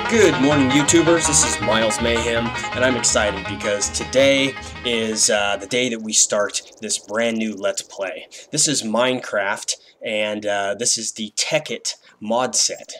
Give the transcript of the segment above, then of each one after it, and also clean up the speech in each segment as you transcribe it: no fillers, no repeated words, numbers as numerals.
Good morning, YouTubers. This is Miles Mayhem, and I'm excited because today is the day that we start this brand new Let's Play. This is Minecraft, and this is the Tekkit mod set.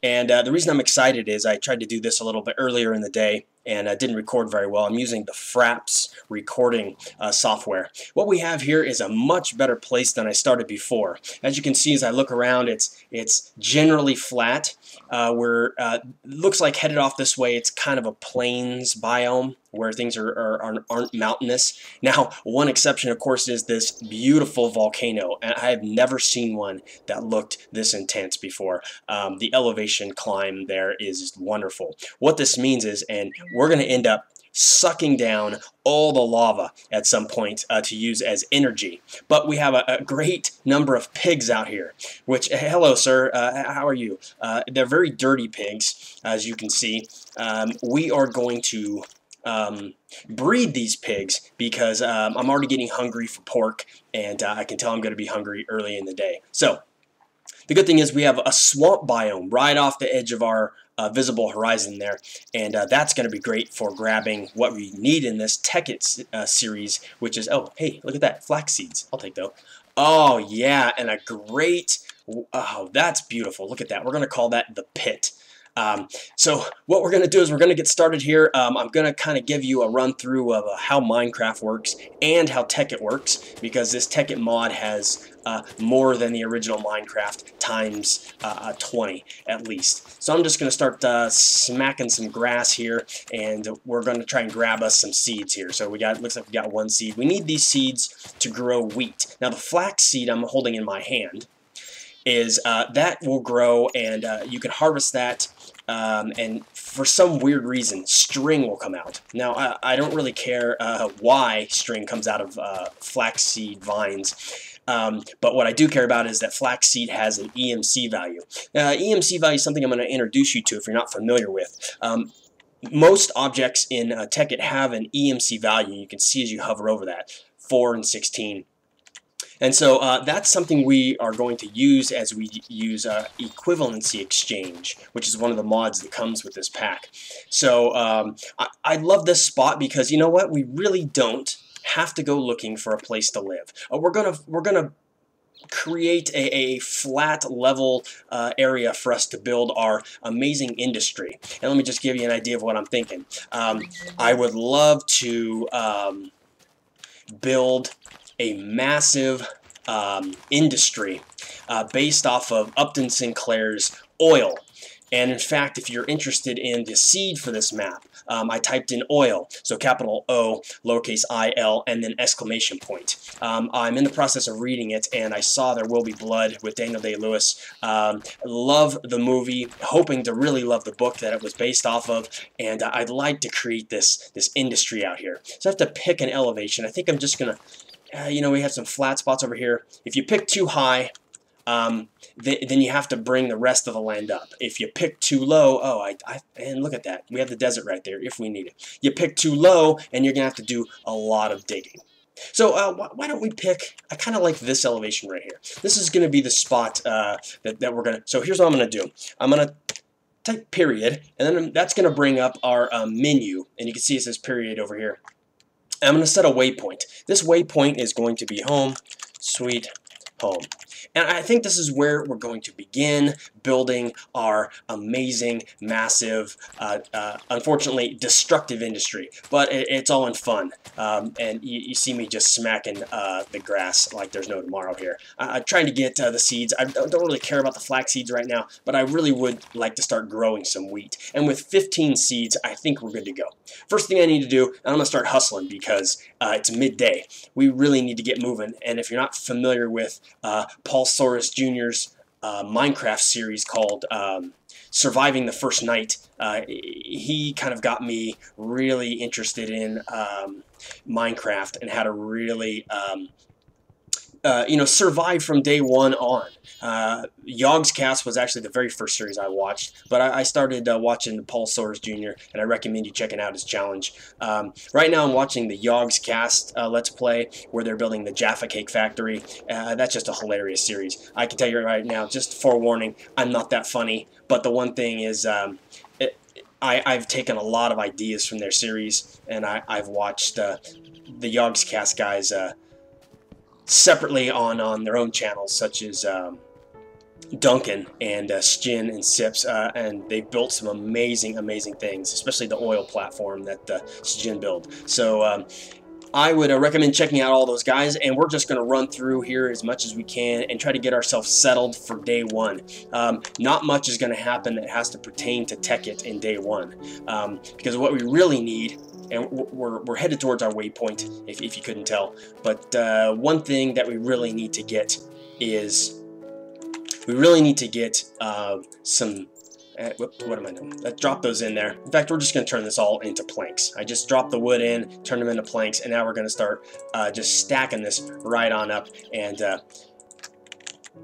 And the reason I'm excited is I tried to do this a little bit earlier in the day, and I didn't record very well. I'm using the Sphax recording software. What we have here is a much better place than I started before. As you can see, as I look around, it's generally flat. Looks like headed off this way, it's kind of a plains biome where things aren't mountainous. Now, one exception, of course, is this beautiful volcano, and I have never seen one that looked this intense before. The elevation climb there is wonderful. What this means is, and we're going to end up sucking down all the lava at some point to use as energy. But we have a great number of pigs out here, which, hello sir, how are you? They're very dirty pigs, as you can see. We are going to breed these pigs because I'm already getting hungry for pork, and I can tell I'm going to be hungry early in the day. So the good thing is we have a swamp biome right off the edge of our visible horizon there, and that's going to be great for grabbing what we need in this Tekkit series, which is, oh, hey, look at that, flax seeds. I'll take those. Oh, yeah, and a great, oh, that's beautiful. Look at that. We're going to call that the pit. So what we're going to do is we're going to get started here. I'm going to kind of give you a run through of how Minecraft works and how Tekkit works, because this Tekkit mod has more than the original Minecraft times 20 at least. So I'm just going to start smacking some grass here, and we're going to try and grab us some seeds here. So looks like we got one seed. We need these seeds to grow wheat. Now the flax seed I'm holding in my hand is that will grow, and you can harvest that, and for some weird reason string will come out. Now I don't really care why string comes out of flaxseed vines, but what I do care about is that flaxseed has an EMC value. EMC value is something I'm going to introduce you to if you're not familiar with. Most objects in Tekkit have an EMC value. You can see as you hover over that, 4 and 16. And so that's something we are going to use as we use equivalency exchange, which is one of the mods that comes with this pack. So I love this spot because, you know what, we really don't have to go looking for a place to live. We're gonna create a flat level area for us to build our amazing industry. And let me just give you an idea of what I'm thinking. I would love to build a massive industry based off of Upton Sinclair's oil. And in fact, if you're interested in the seed for this map, I typed in oil, so capital O, lowercase I-L, and then exclamation point. I'm in the process of reading it, and I saw There Will Be Blood with Daniel Day-Lewis. Love the movie, hoping to really love the book that it was based off of, and I'd like to create this industry out here. So I have to pick an elevation. I think I'm just going to, you know, we have some flat spots over here. If you pick too high, then you have to bring the rest of the land up. If you pick too low, and look at that, we have the desert right there if we need it. You pick too low, and you're gonna have to do a lot of digging. So why don't we pick? I kind of like this elevation right here. This is gonna be the spot that we're gonna. So here's what I'm gonna do. I'm gonna type period, and then that's gonna bring up our menu, and you can see it says period over here. And I'm gonna set a waypoint. This waypoint is going to be home, sweet home. And I think this is where we're going to begin building our amazing, massive, unfortunately destructive industry. But it's all in fun. And you see me just smacking the grass like there's no tomorrow here. I'm trying to get the seeds. I don't really care about the flax seeds right now, but I really would like to start growing some wheat. And with 15 seeds, I think we're good to go. First thing I need to do, I'm going to start hustling because it's midday. We really need to get moving. And if you're not familiar with Paul Soros Jr.'s Minecraft series called Surviving the First Night, he kind of got me really interested in Minecraft and how to really you know, survive from day one on. Yogg's Cast was actually the very first series I watched, but I started watching Paul Soros Jr., and I recommend you checking out his challenge. Right now I'm watching the Yogg's Cast Let's Play, where they're building the Jaffa Cake Factory. That's just a hilarious series. I can tell you right now, just forewarning, I'm not that funny, but the one thing is I've taken a lot of ideas from their series, and I've watched the Yogscast guys separately on their own channels, such as Duncan and Shin and Sips, and they've built some amazing things, especially the oil platform that Shin built. So I would recommend checking out all those guys, and we're just going to run through here as much as we can and try to get ourselves settled for day one. Not much is going to happen that has to pertain to Tekkit in day one, because what we really need, and we're headed towards our waypoint, if you couldn't tell, but one thing that we really need to get is some... what am I doing? Let's drop those in there. In fact, we're just going to turn this all into planks. I just dropped the wood in, turned them into planks, and now we're going to start just stacking this right on up and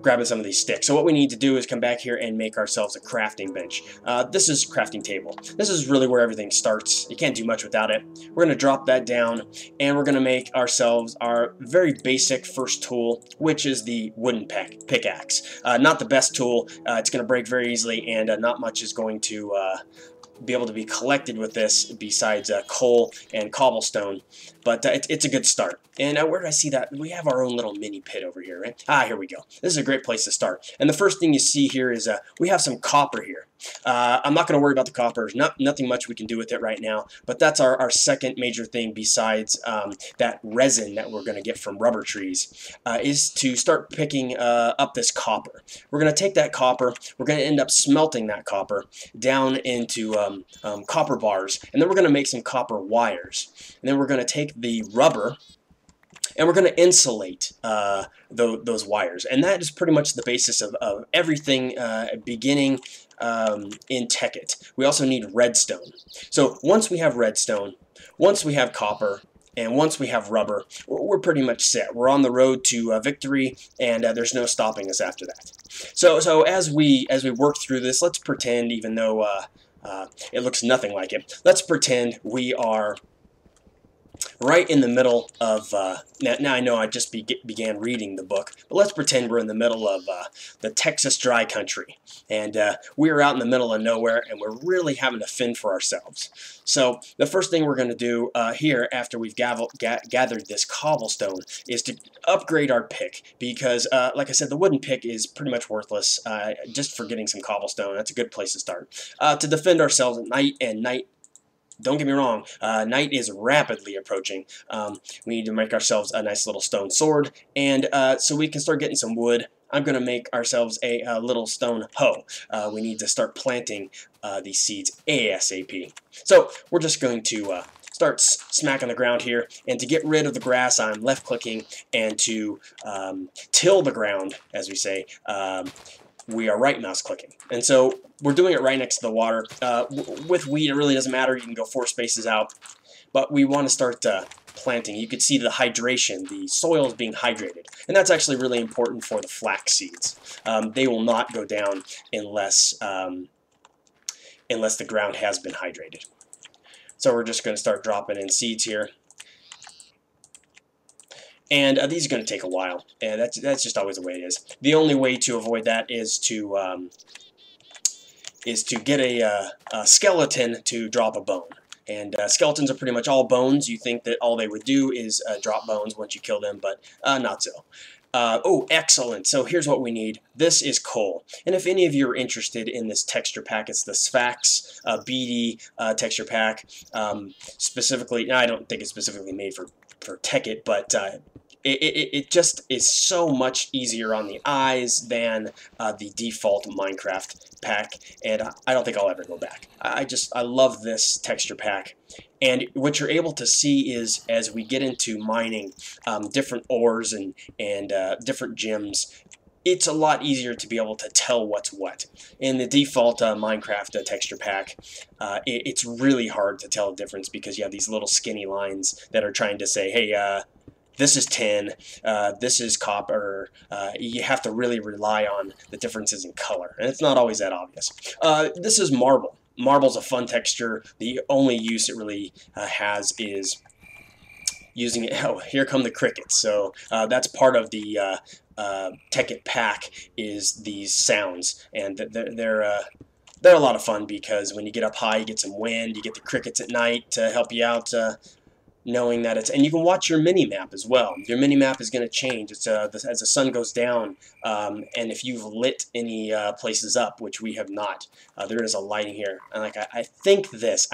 grabbing some of these sticks. So what we need to do is come back here and make ourselves a crafting bench. This is crafting table. This is really where everything starts. You can't do much without it. We're going to drop that down, and we're going to make ourselves our very basic first tool, which is the wooden pickaxe. Not the best tool. It's going to break very easily, and not much is going to be able to be collected with this besides coal and cobblestone, but it's a good start. And where did I see that? We have our own little mini pit over here, right? Here we go. This is a great place to start. And the first thing you see here is we have some copper here. I'm not going to worry about the copper. There's nothing much we can do with it right now, but that's our second major thing besides that resin that we're going to get from rubber trees, is to start picking up this copper. We're going to take that copper, we're going to end up smelting that copper down into copper bars, and then we're going to make some copper wires. And then we're going to take the rubber and we're going to insulate those wires. And that is pretty much the basis of everything beginning in Tekkit. We also need redstone. So once we have redstone, once we have copper, and once we have rubber, we're pretty much set. We're on the road to victory, and there's no stopping us after that. So as we work through this, let's pretend, even though it looks nothing like it, let's pretend we are right in the middle of, now I know I just began reading the book, but let's pretend we're in the middle of the Texas dry country, and we're out in the middle of nowhere, and we're really having to fend for ourselves. So the first thing we're going to do here, after we've gathered this cobblestone, is to upgrade our pick, because like I said, the wooden pick is pretty much worthless just for getting some cobblestone. That's a good place to start. To defend ourselves at night, and don't get me wrong, night is rapidly approaching. We need to make ourselves a nice little stone sword, and so we can start getting some wood. I'm going to make ourselves a little stone hoe. We need to start planting these seeds ASAP. So we're just going to start smacking the ground here, and to get rid of the grass, I'm left-clicking, and to till the ground, as we say, we are right-mouse clicking. And so we're doing it right next to the water. With wheat, it really doesn't matter. You can go 4 spaces out. But we want to start planting. You can see the hydration. The soil is being hydrated. And that's actually really important for the flax seeds. They will not go down unless the ground has been hydrated. So we're just going to start dropping in seeds here. And these are going to take a while, and that's just always the way it is. The only way to avoid that is to get a skeleton to drop a bone. And skeletons are pretty much all bones. You think that all they would do is drop bones once you kill them, but not so. Oh, excellent. So here's what we need. This is coal. And if any of you are interested in this texture pack, it's the Sphax BD texture pack. Specifically, I don't think it's specifically made for Tekkit, but it just is so much easier on the eyes than the default Minecraft pack, and I don't think I'll ever go back. I love this texture pack. And what you're able to see is, as we get into mining different ores and different gems, it's a lot easier to be able to tell what's what. In the default Minecraft texture pack, it's really hard to tell the difference, because you have these little skinny lines that are trying to say, hey, this is tin, this is copper. You have to really rely on the differences in color, and it's not always that obvious. This is marble. Marble's a fun texture. The only use it really has is using it. Oh, here come the crickets. So that's part of the Tekkit pack, is these sounds, and they're they're a lot of fun because when you get up high, you get some wind, you get the crickets at night to help you out, knowing that it's, and you can watch your mini map as well. Your mini map is going to change. It's as the sun goes down, and if you've lit any places up, which we have not, there is a lighting here. And like I think this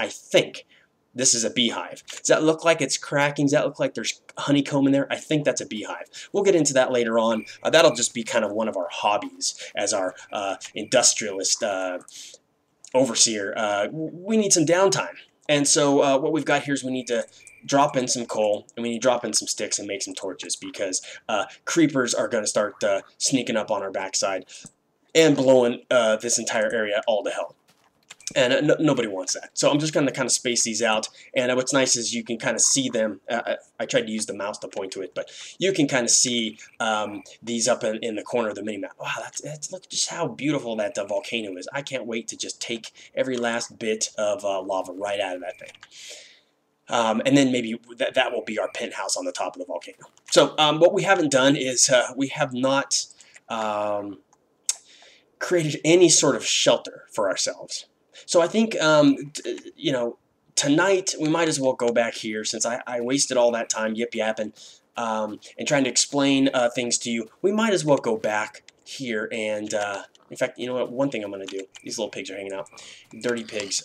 is a beehive. Does that look like it's cracking? Does that look like there's honeycomb in there? I think that's a beehive. We'll get into that later on. That'll just be kind of one of our hobbies as our industrialist overseer. We need some downtime. And so what we've got here is we need to drop in some coal, and we need to drop in some sticks and make some torches, because creepers are going to start sneaking up on our backside and blowing this entire area all to hell. And nobody wants that. So I'm just going to kind of space these out. And what's nice is you can kind of see them. I tried to use the mouse to point to it, but you can kind of see these up in the corner of the mini-map. Wow, that's look just how beautiful that volcano is. I can't wait to just take every last bit of lava right out of that thing. And then maybe that will be our penthouse on the top of the volcano. So what we haven't done is we have not created any sort of shelter for ourselves. So I think, you know, tonight we might as well go back here, since I wasted all that time yip-yapping and trying to explain things to you. We might as well go back here and, in fact, you know what, one thing I'm going to do. These little pigs are hanging out. Dirty pigs.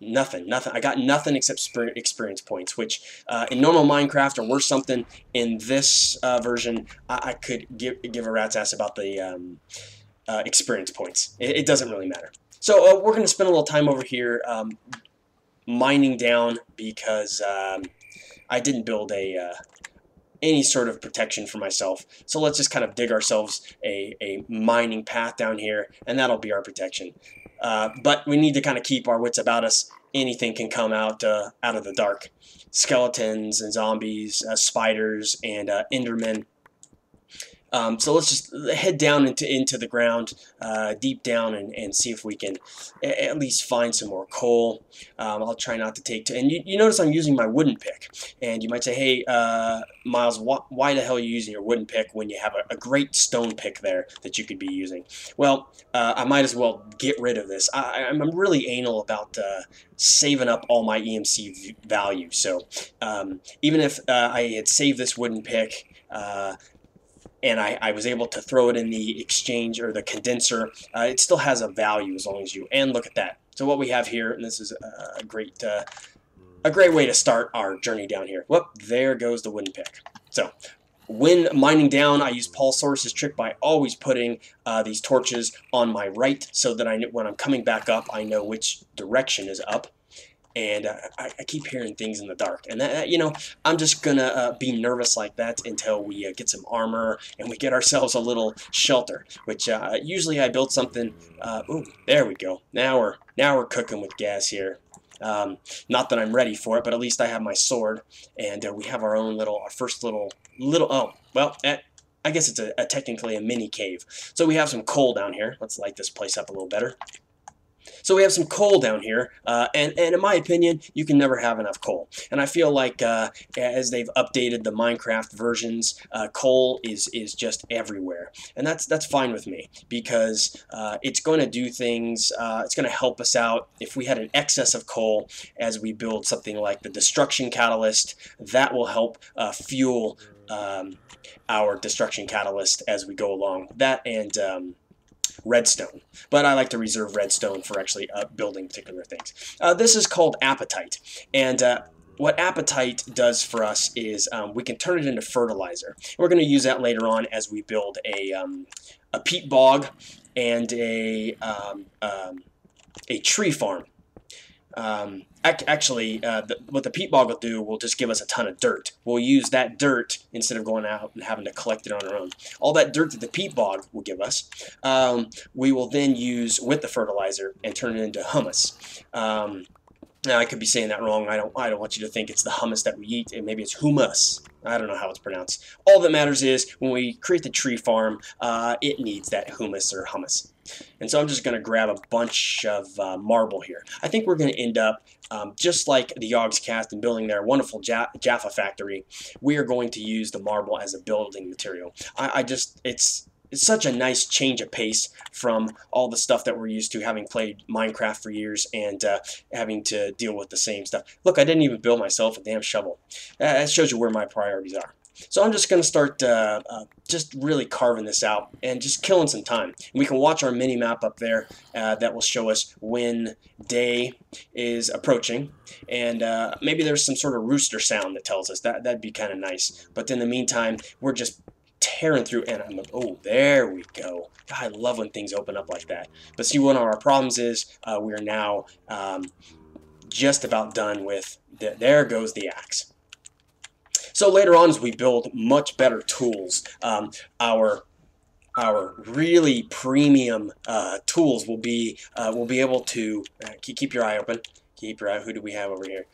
Nothing. I got nothing except experience points, which in normal Minecraft, or worse, something in this version, I could give a rat's ass about the experience points. It doesn't really matter. So we're going to spend a little time over here mining down, because I didn't build any sort of protection for myself. So let's just kind of dig ourselves a mining path down here, and that'll be our protection. But we need to kind of keep our wits about us. Anything can come out of the dark. Skeletons and zombies, spiders and endermen. So let's just head down into the ground, deep down, and see if we can at least find some more coal. I'll try not to take and you notice I'm using my wooden pick. And you might say, hey, Miles, why the hell are you using your wooden pick when you have a great stone pick there that you could be using? Well, I might as well get rid of this. I'm really anal about saving up all my EMC value. So even if I had saved this wooden pick, and I was able to throw it in the exchange or the condenser, it still has a value as long as you, and look at that. So what we have here, and this is a great way to start our journey down here. Whoop, there goes the wooden pick. So when mining down, I use Paul Source's trick by always putting these torches on my right, so that when I'm coming back up, I know which direction is up. And I keep hearing things in the dark, and that, you know, I'm just gonna be nervous like that until we get some armor and we get ourselves a little shelter. Which usually I build something. Ooh, there we go. Now we're cooking with gas here. Not that I'm ready for it, but at least I have my sword, and we have our first little. Oh, well, I guess it's technically a mini cave. So we have some coal down here. Let's light this place up a little better. So we have some coal down here, and in my opinion, you can never have enough coal. And I feel like as they've updated the Minecraft versions, coal is just everywhere. And that's fine with me, because it's going to do things, it's going to help us out. If we had an excess of coal as we build something like the destruction catalyst, that will help fuel our destruction catalyst as we go along. That and redstone, but I like to reserve redstone for actually building particular things. This is called apatite, and what apatite does for us is we can turn it into fertilizer. We're going to use that later on as we build a peat bog and a tree farm. Actually, what the peat bog will do will just give us a ton of dirt. We'll use that dirt instead of going out and having to collect it on our own. All that dirt that the peat bog will give us, we will then use with the fertilizer and turn it into humus. Now, I could be saying that wrong. I don't want you to think it's the hummus that we eat, and maybe it's humus. I don't know how it's pronounced. All that matters is when we create the tree farm, it needs that humus or hummus. And so I'm just going to grab a bunch of marble here. I think we're going to end up, just like the Yogscast and building their wonderful Jaffa factory, we are going to use the marble as a building material. It's it's such a nice change of pace from all the stuff that we're used to, having played Minecraft for years and having to deal with the same stuff. Look, I didn't even build myself a damn shovel. That shows you where my priorities are. So I'm just going to start just really carving this out and just killing some time. We can watch our mini-map up there that will show us when day is approaching, and maybe there's some sort of rooster sound that tells us that. That'd be kind of nice. But in the meantime, we're just tearing through, and oh, there we go. God, I love when things open up like that. But see, one of our problems is we are now just about done with there goes the axe. So later on, as we build much better tools, our really premium tools will be able to keep your eye open. Keep your eye. Who do we have over here?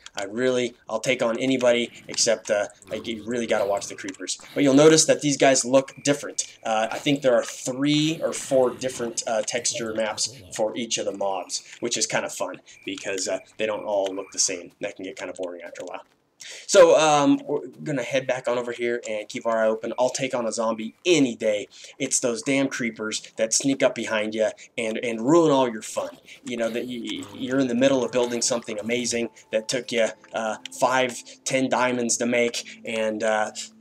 I'll take on anybody except you really got to watch the creepers. But you'll notice that these guys look different. I think there are 3 or 4 different texture maps for each of the mobs, which is kind of fun because they don't all look the same. That can get kind of boring after a while. So we're going to head back on over here and keep our eye open. I'll take on a zombie any day. It's those damn creepers that sneak up behind you and ruin all your fun. You know, that you're in the middle of building something amazing that took you 5-10 diamonds to make and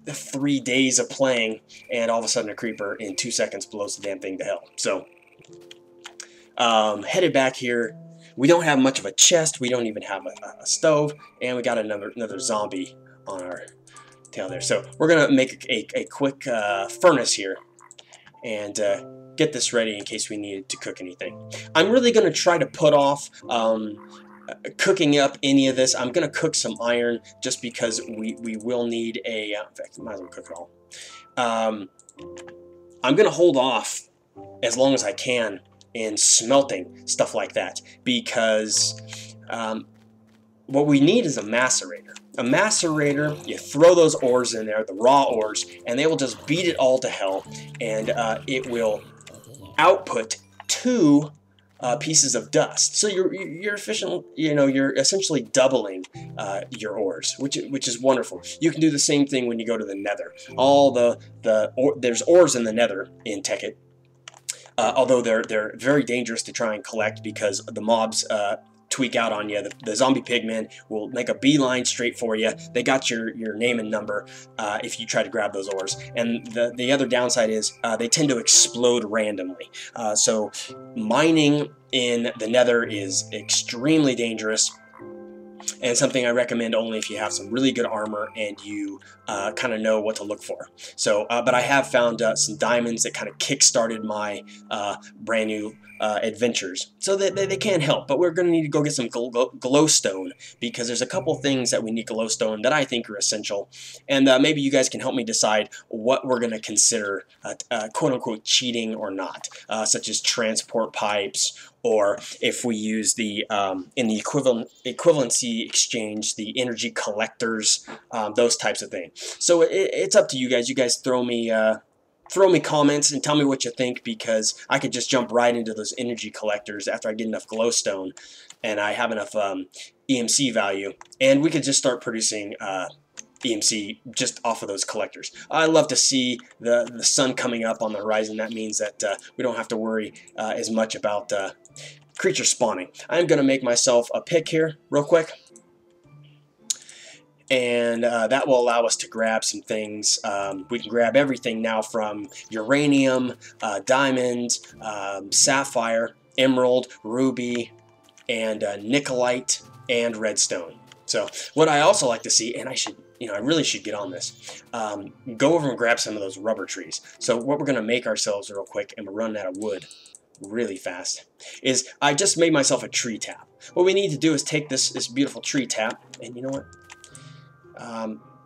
3 days of playing, and all of a sudden a creeper in 2 seconds blows the damn thing to hell. So headed back here. We don't have much of a chest, we don't even have a stove, and we got another zombie on our tail there. So we're going to make a quick furnace here and get this ready in case we needed to cook anything. I'm really going to try to put off cooking up any of this. I'm going to cook some iron just because we will need a... in fact, I might as well cook it all. I'm going to hold off as long as I can in smelting stuff like that, because what we need is a macerator. A macerator, you throw those ores in there, the raw ores, and they will just beat it all to hell, and it will output 2 pieces of dust. So you're efficient. You know, you're essentially doubling your ores, which is wonderful. You can do the same thing when you go to the Nether. There's ores in the Nether in Tekkit. Although they're very dangerous to try and collect because the mobs tweak out on you. The zombie pigmen will make a beeline straight for you. They got your name and number if you try to grab those ores. And the other downside is they tend to explode randomly. So mining in the Nether is extremely dangerous, and something I recommend only if you have some really good armor and you kind of know what to look for. So, but I have found some diamonds that kind of kick-started my brand new adventures. So they can help, but we're going to need to go get some glowstone, because there's a couple things that we need glowstone that I think are essential. And maybe you guys can help me decide what we're going to consider quote-unquote cheating or not, such as transport pipes, or if we use the in the equivalency exchange, the energy collectors, those types of things. So it's up to you guys. You guys throw me comments and tell me what you think, because I could just jump right into those energy collectors after I get enough glowstone and I have enough EMC value, and we could just start producing EMC just off of those collectors. I love to see the sun coming up on the horizon. That means that we don't have to worry as much about creatures spawning. I'm going to make myself a pick here real quick, and that will allow us to grab some things. We can grab everything now from uranium, diamond, sapphire, emerald, ruby, and nickelite, and redstone. So what I also like to see, and I really should get on this, go over and grab some of those rubber trees. So what we're going to make ourselves real quick, and we're running out of wood really fast, is I just made myself a tree tap. What we need to do is take this beautiful tree tap, and you know what?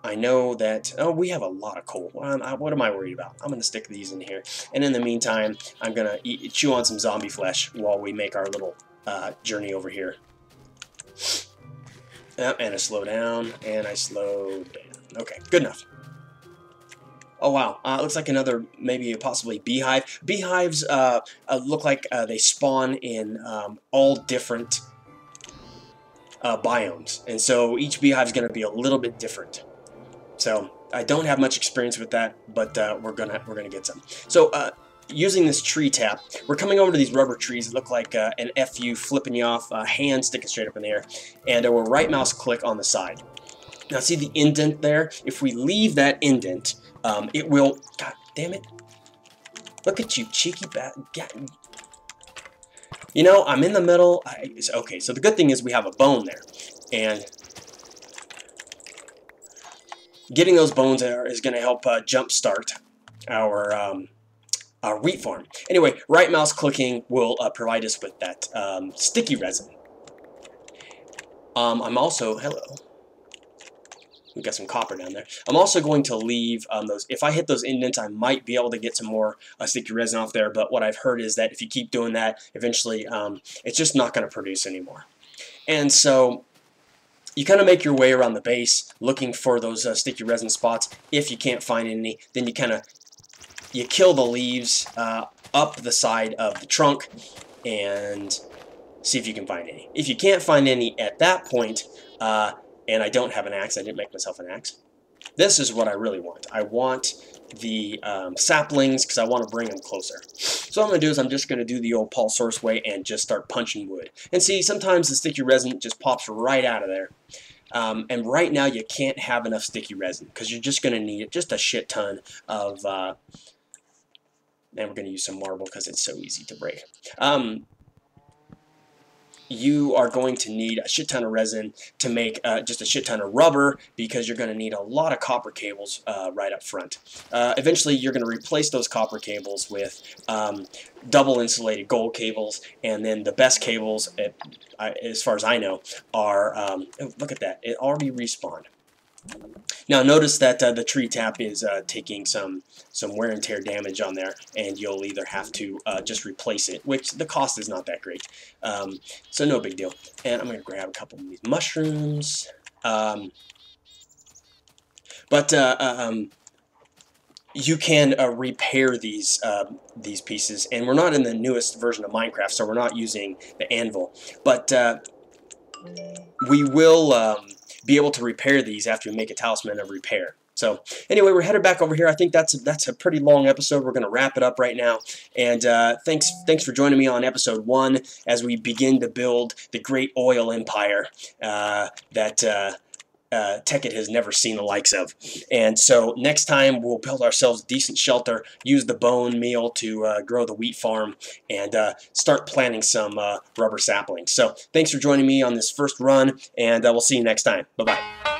I know that, oh, we have a lot of coal. What am I worried about? I'm going to stick these in here. And in the meantime, I'm going to chew on some zombie flesh while we make our little journey over here. And I slow down, and I slow down. Okay, good enough. Oh wow, looks like another, maybe possibly beehive. Beehives look like they spawn in all different biomes, and so each beehive is going to be a little bit different. So I don't have much experience with that, but we're gonna get some. So using this tree tap, we're coming over to these rubber trees that look like an FU flipping you off, hand sticking straight up in the air, and we'll right mouse click on the side. Now see the indent there? If we leave that indent, it will, god damn it, look at you cheeky bat. You know, I'm in the middle. Okay, so the good thing is we have a bone there, and getting those bones there is going to help jumpstart our wheat farm. Anyway, right mouse clicking will provide us with that sticky resin. I'm also, hello, we've got some copper down there. I'm also going to leave those, if I hit those indents, I might be able to get some more sticky resin off there, but what I've heard is that if you keep doing that, eventually it's just not going to produce anymore. And so you kind of make your way around the base looking for those sticky resin spots. If you can't find any, then you kill the leaves up the side of the trunk and see if you can find any. If you can't find any at that point, and I don't have an axe, I didn't make myself an axe, this is what I really want. I want the saplings because I want to bring them closer. So what I'm going to do is I'm just going to do the old Paul Source way and just start punching wood. And see, sometimes the sticky resin just pops right out of there. And right now you can't have enough sticky resin because you're just going to need just a shit ton of, and we're going to use some marble because it's so easy to break. You are going to need a shit ton of resin to make just a shit ton of rubber because you're going to need a lot of copper cables right up front. Eventually you're going to replace those copper cables with double insulated gold cables, and then the best cables, as far as I know, are, oh, look at that, it already respawned. Now notice that the tree tap is taking some wear and tear damage on there, and you'll either have to just replace it, which the cost is not that great, so no big deal. And I'm going to grab a couple of these mushrooms, but you can repair these pieces, and we're not in the newest version of Minecraft, so we're not using the anvil, but we will be able to repair these after we make a talisman of repair. So anyway, we're headed back over here. I think that's a pretty long episode. We're going to wrap it up right now. And thanks for joining me on episode 1 as we begin to build the great oil empire that Tekkit has never seen the likes of. And so next time we'll build ourselves a decent shelter, use the bone meal to grow the wheat farm, and start planting some rubber saplings. So thanks for joining me on this first run, and we'll see you next time. Bye-bye.